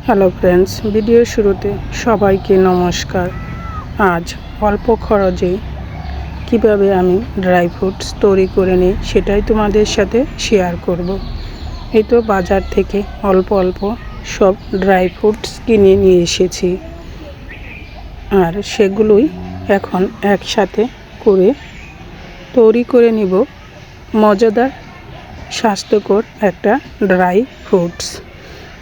Hello friends, video শুরুতে সবাইকে নমস্কার। আজ অল্প খরচে কিভাবে আমি ড্রাই ফ্রুটস তৈরি করে নিই সেটাই তোমাদের সাথে শেয়ার করব। এই তো বাজার থেকে অল্প অল্প সব ড্রাই ফ্রুটস কিনে নিয়ে এসেছি, আর সেগুলোই এখন একসাথে করে তৈরি করে নিব মজাদার স্বাস্থ্যকর একটা ড্রাই ফ্রুটস।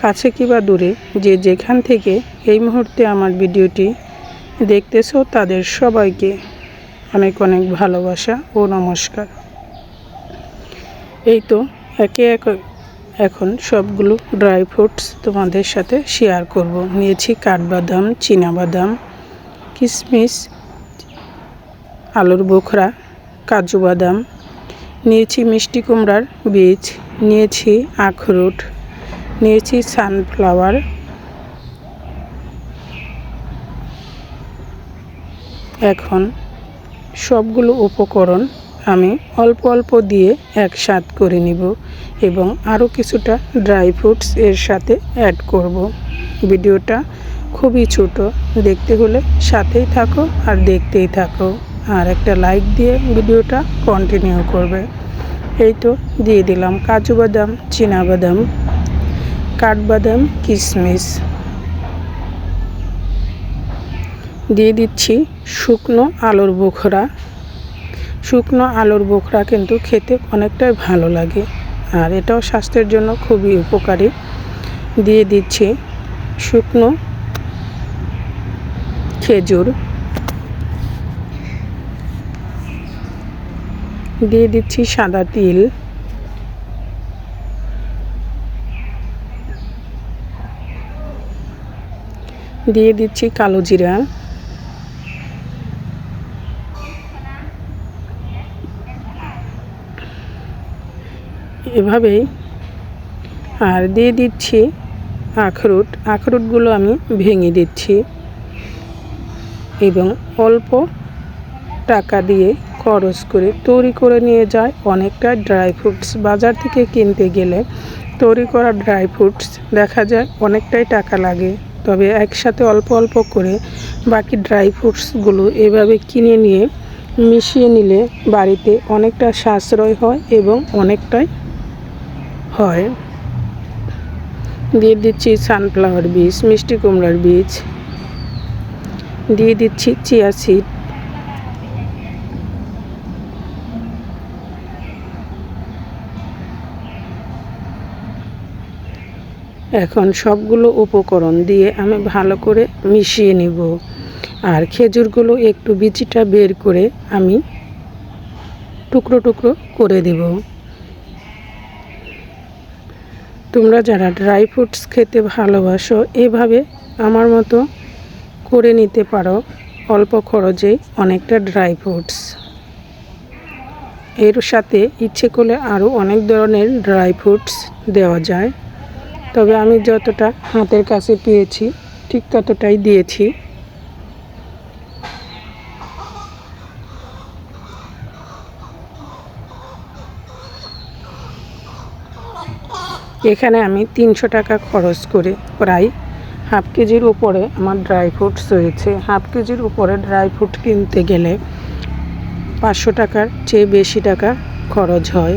কাছে কিংবা দূরে যে যেখান থেকে এই মুহূর্তে আমার ভিডিওটি দেখতেছো তাদের সবাইকে অনেক অনেক ভালোবাসা ও নমস্কার। এই তো একে এক এখন সবগুলো ড্রাই ফ্রুটস তোমাদের সাথে শেয়ার করব। নিয়েছি কাঠবাদাম, চীনাবাদাম, কিশমিশ, আলুর বোখরা, কাজু বাদাম, নিয়েছি মিষ্টি কুমড়ার বীজ, নিয়েছি আখরোট, নিয়েছি সানফ্লাওয়ার, এখন সবগুলো উপকরণ আমি অল্প অল্প দিয়ে একসাথে করে নিব এবং আরও কিছুটা ড্রাই ফ্রুটস এর সাথে অ্যাড করব। ভিডিওটা খুবই ছোট, দেখতে হলে সাথেই থাকো আর দেখতেই থাকো, আর একটা লাইক দিয়ে ভিডিওটা কন্টিনিউ করবে। এই তো দিয়ে দিলাম কাজু বাদাম, চীনাবাদাম, কাঠবাদাম, কিশমিশ, দিয়ে দিচ্ছি শুকনো আলুর বোখরা। শুকনো আলুর বোখরা কিন্তু খেতে অনেকটাই ভালো লাগে আর এটাও স্বাস্থ্যের জন্য খুবই উপকারী। দিয়ে দিচ্ছি শুকনো খেজুর, দিয়ে দিচ্ছি সাদা তিল, দিয়ে দিচ্ছি কালো জিরা, এভাবেই। আর দিয়ে দিচ্ছি আখরোট। আখরোটগুলো আমি ভেঙে দিচ্ছি এবং অল্প টাকা দিয়ে খরচ করে তৈরি করে নিয়ে যায় অনেকটা ড্রাই ফ্রুটস। বাজার থেকে কিনতে গেলে তৈরি করা ড্রাই ফ্রুটস দেখা যায় অনেকটাই টাকা লাগে, তবে একসাথে অল্প অল্প করে বাকি ড্রাই ফ্রুটসগুলো এভাবে কিনে নিয়ে মিশিয়ে নিলে বাড়িতে অনেকটা সাশ্রয় হয় এবং অনেকটাই হয়। দিয়ে দিচ্ছি সানফ্লাওয়ার বীজ, মিষ্টি কুমড়ার বীজ, দিয়ে দিচ্ছি চিয়া সিড, এখন সবগুলো উপকরণ দিয়ে আমি ভালো করে মিশিয়ে নিব। আর খেজুরগুলো একটু বিচিটা বের করে আমি টুকরো টুকরো করে দেব। তোমরা যারা ড্রাই ফ্রুটস খেতে ভালোবাসো এভাবে আমার মতো করে নিতে পারো অল্প খরচেই অনেকটা ড্রাই ফ্রুটস। এর সাথে ইচ্ছে করলে আরও অনেক ধরনের ড্রাই ফ্রুটস দেওয়া যায়, তবে আমি যতটা হাতের কাছে পেয়েছি ঠিক ততটাই দিয়েছি। এখানে আমি 300 টাকা খরচ করে প্রায় হাফ কেজির উপরে আমার ড্রাই ফ্রুটস হয়েছে। হাফ কেজির উপরে ড্রাই ফ্রুট কিনতে গেলে 500 টাকার চেয়ে বেশি টাকা খরচ হয়,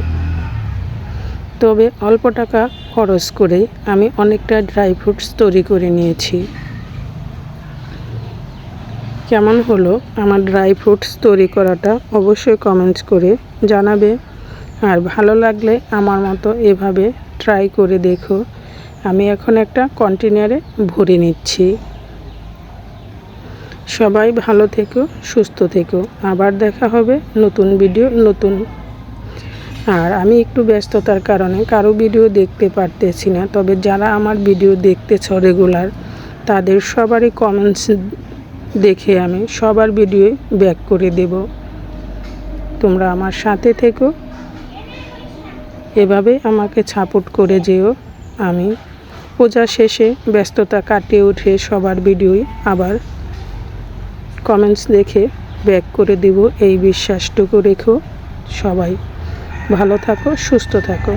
তবে অল্প টাকা খরচ করে আমি অনেকটা ড্রাই ফ্রুটস তৈরি করে নিয়েছি। কেমন হলো আমার ড্রাই ফ্রুটস তৈরি করাটা অবশ্যই কমেন্টস করে জানাবে, আর ভালো লাগলে আমার মতো এভাবে ট্রাই করে দেখো। আমি এখন একটা কন্টেনারে ভরে নিচ্ছি। সবাই ভালো থেকো, সুস্থ থেকো, আবার দেখা হবে নতুন ভিডিও নতুন। আর আমি একটু ব্যস্ততার কারণে কারো ভিডিও দেখতে পারতেছি না, তবে যারা আমার ভিডিও দেখতেছ রেগুলার তাদের সবারই কমেন্টস দেখে আমি সবার ভিডিও ব্যাক করে দেব। তোমরা আমার সাথে থেকো, এভাবে আমাকে সাপোর্ট করে যেও। আমি পূজা শেষে ব্যস্ততা কাটিয়ে উঠে সবার ভিডিওই আবার কমেন্টস দেখে ব্যাক করে দেব, এই বিশ্বাসটুকু রেখো। সবাই ভালো থাকো, সুস্থ থাকো।